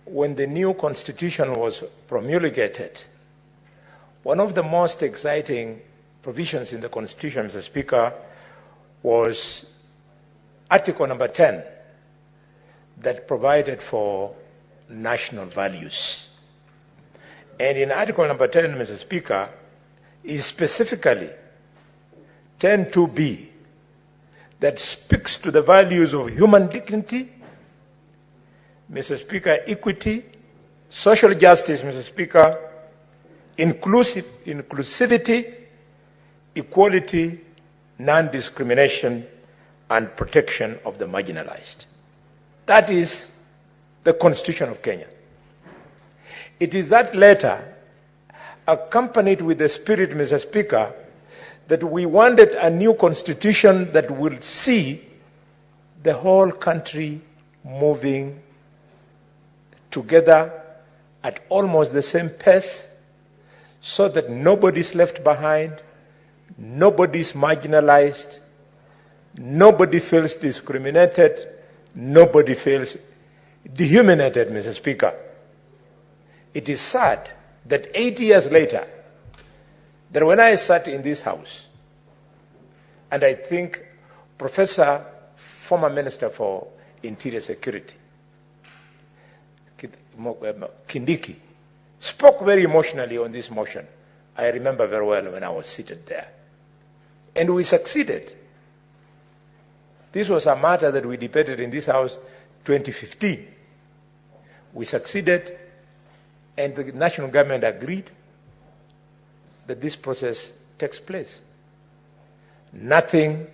when the new constitution was promulgated, one of the most exciting provisions in the constitution, Mr. Speaker, was Article number 10 that provided for national values. And in Article number 10, Mr. Speaker, is specifically 10(2)(b) that speaks to the values of human dignity, Mr. Speaker, equity, social justice, Mr. Speaker, inclusivity, equality, non-discrimination, and protection of the marginalized. That is the Constitution of Kenya. It is that letter, accompanied with the spirit, Mr. Speaker, that we wanted a new constitution that will see the whole country moving together at almost the same pace, so that nobody's left behind, nobody's marginalized, nobody feels discriminated, nobody feels dehumanized, Mr. Speaker. It is sad that 8 years later, that when I sat in this house, and I think Professor, former Minister for Interior Security, Kindiki, spoke very emotionally on this motion. I remember very well when I was seated there. And we succeeded. This was a matter that we debated in this house 2015. We succeeded, and the national government agreed that this process takes place. Nothing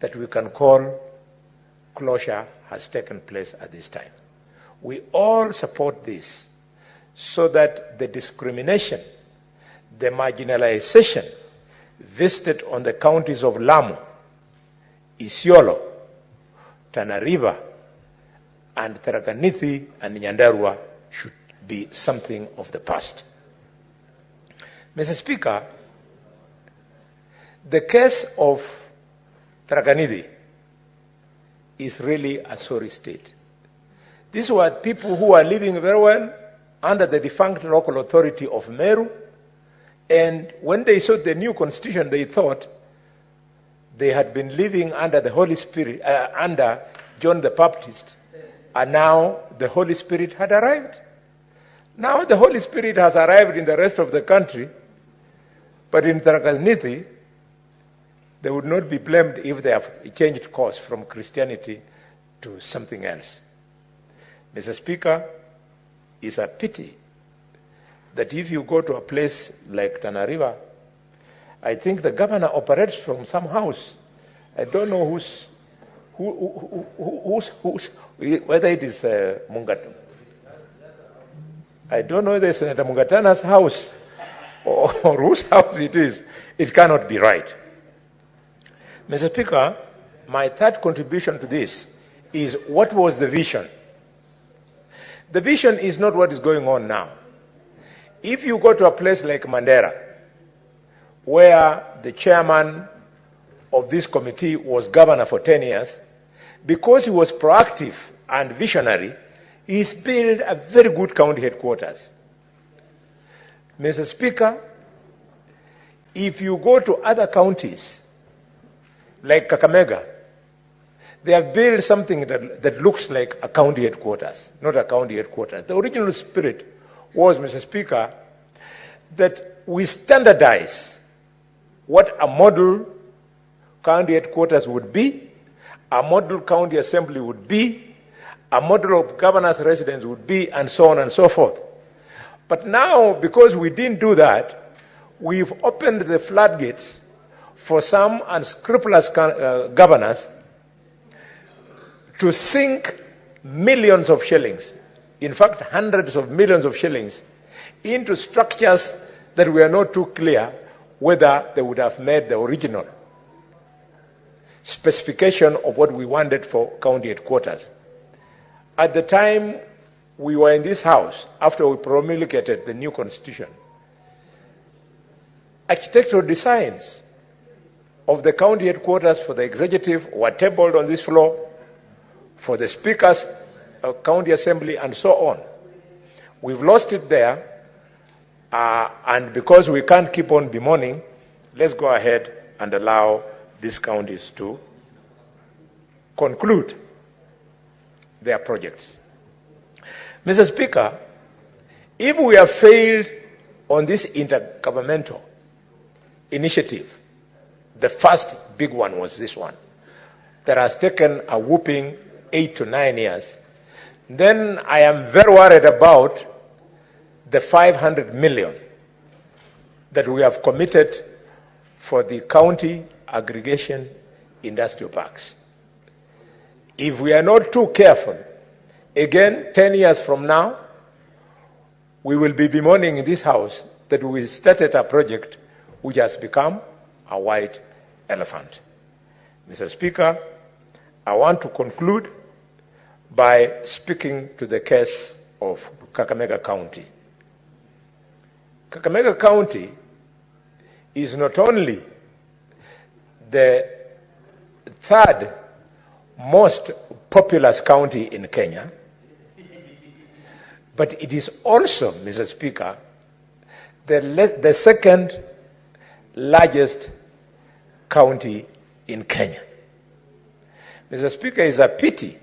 that we can call closure has taken place at this time. We all support this so that the discrimination, the marginalization visited on the counties of Lamu, Isiolo, Tana River, and Tharaka Nithi and Nyandarua should be something of the past. Mr. Speaker, the case of Tharaka Nithi is really a sorry state. These were people who are living very well under the defunct local authority of Meru, and when they saw the new constitution, they thought they had been living under the Holy Spirit, under John the Baptist, and now the Holy Spirit had arrived. Now the Holy Spirit has arrived in the rest of the country, but in Tharaka Nithi, they would not be blamed if they have changed course from Christianity to something else. Mr. Speaker, it's a pity that if you go to a place like Tana River, I think the governor operates from some house. I don't know whether it is Mungat. I don't know whether it's Senator Mungatana's house or whose house it is. It cannot be right. Mr. Speaker, my third contribution to this is, what was the vision? The vision is not what is going on now. If you go to a place like Mandera, where the chairman of this committee was governor for 10 years, because he was proactive and visionary, he's built a very good county headquarters. Mr. Speaker, if you go to other counties, like Kakamega, they have built something that looks like a county headquarters, not a county headquarters. The original spirit was, Mr. Speaker, that we standardize what a model county headquarters would be, a model county assembly would be, a model of governor's residence would be, and so on and so forth. But now, because we didn't do that, we've opened the floodgates for some unscrupulous governors to sink millions of shillings, in fact hundreds of millions of shillings, into structures that were not too clear whether they would have made the original specification of what we wanted for county headquarters. At the time we were in this house, after we promulgated the new constitution, architectural designs of the county headquarters for the executive were tabled on this floor, for the speaker's county assembly, and so on. We've lost it there, and because we can't keep on bemoaning, let's go ahead and allow these counties to conclude their projects. Mr. Speaker, if we have failed on this intergovernmental initiative, the first big one was this one, that has taken a whooping 8 to 9 years, then I am very worried about the 500 million that we have committed for the county aggregation industrial parks. If we are not too careful, again, 10 years from now, we will be bemoaning in this house that we started a project which has become a white elephant. Mr. Speaker, I want to conclude by speaking to the case of Kakamega County. Kakamega County is not only the third most populous county in Kenya, but it is also, Mr. Speaker, the second largest county in Kenya. Mr. Speaker, it's a pity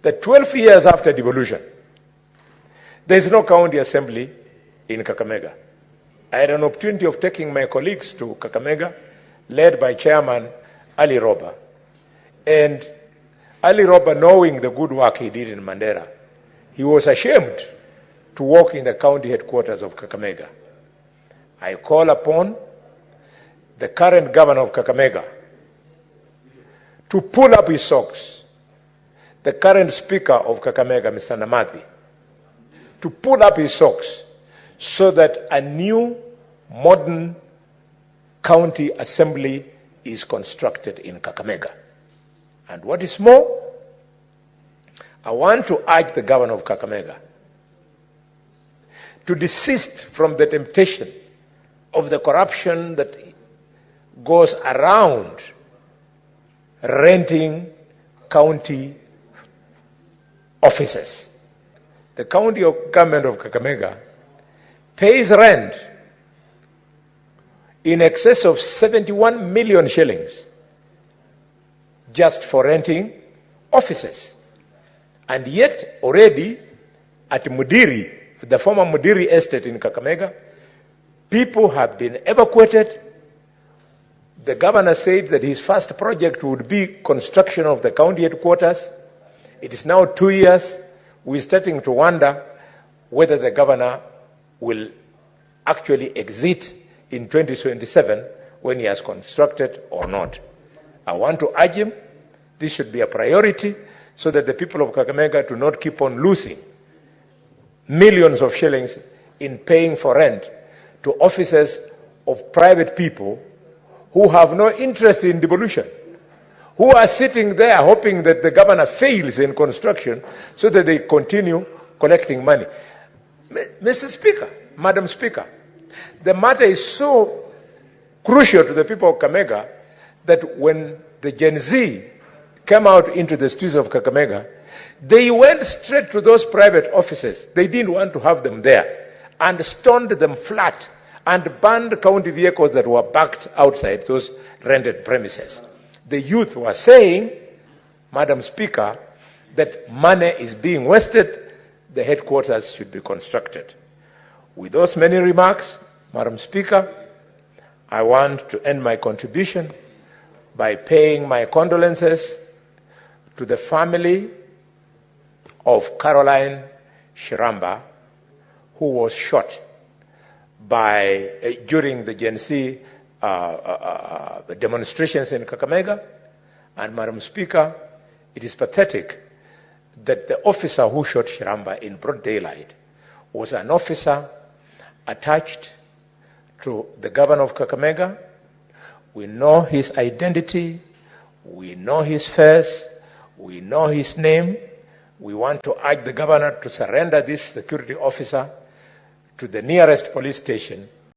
that 12 years after devolution, there is no county assembly in Kakamega. I had an opportunity of taking my colleagues to Kakamega, led by Chairman Ali Roba. And Ali Roba, knowing the good work he did in Mandera, he was ashamed to walk in the county headquarters of Kakamega. I call upon the current governor of Kakamega to pull up his socks, the current speaker of Kakamega, Mr. Namathi, to pull up his socks so that a new modern county assembly is constructed in Kakamega. And what is more, I want to urge the governor of Kakamega to desist from the temptation of the corruption that goes around renting county offices. The county government of Kakamega pays rent in excess of 71 million shillings just for renting offices. And yet already at Mudiri, the former Mudiri estate in Kakamega, people have been evacuated. The governor said that his first project would be construction of the county headquarters. It is now 2 years. We're starting to wonder whether the governor will actually exit in 2027 when he has constructed or not. I want to urge him, this should be a priority so that the people of Kakamega do not keep on losing millions of shillings in paying for rent to offices of private people who have no interest in devolution, who are sitting there hoping that the governor fails in construction so that they continue collecting money. Mr. Speaker, Madam Speaker, the matter is so crucial to the people of Kakamega that when the Gen Z came out into the streets of Kakamega, they went straight to those private offices. They didn't want to have them there and stoned them flat and banned county vehicles that were parked outside those rented premises. The youth were saying, Madam Speaker, that money is being wasted, the headquarters should be constructed. With those many remarks, Madam Speaker, I want to end my contribution by paying my condolences to the family of Caroline Shiramba, who was shot during the Gen Z demonstrations in Kakamega. And Madam Speaker, it is pathetic that the officer who shot Shiramba in broad daylight was an officer attached to the governor of Kakamega. We know his identity, we know his face, we know his name. We want to urge the governor to surrender this security officer to the nearest police station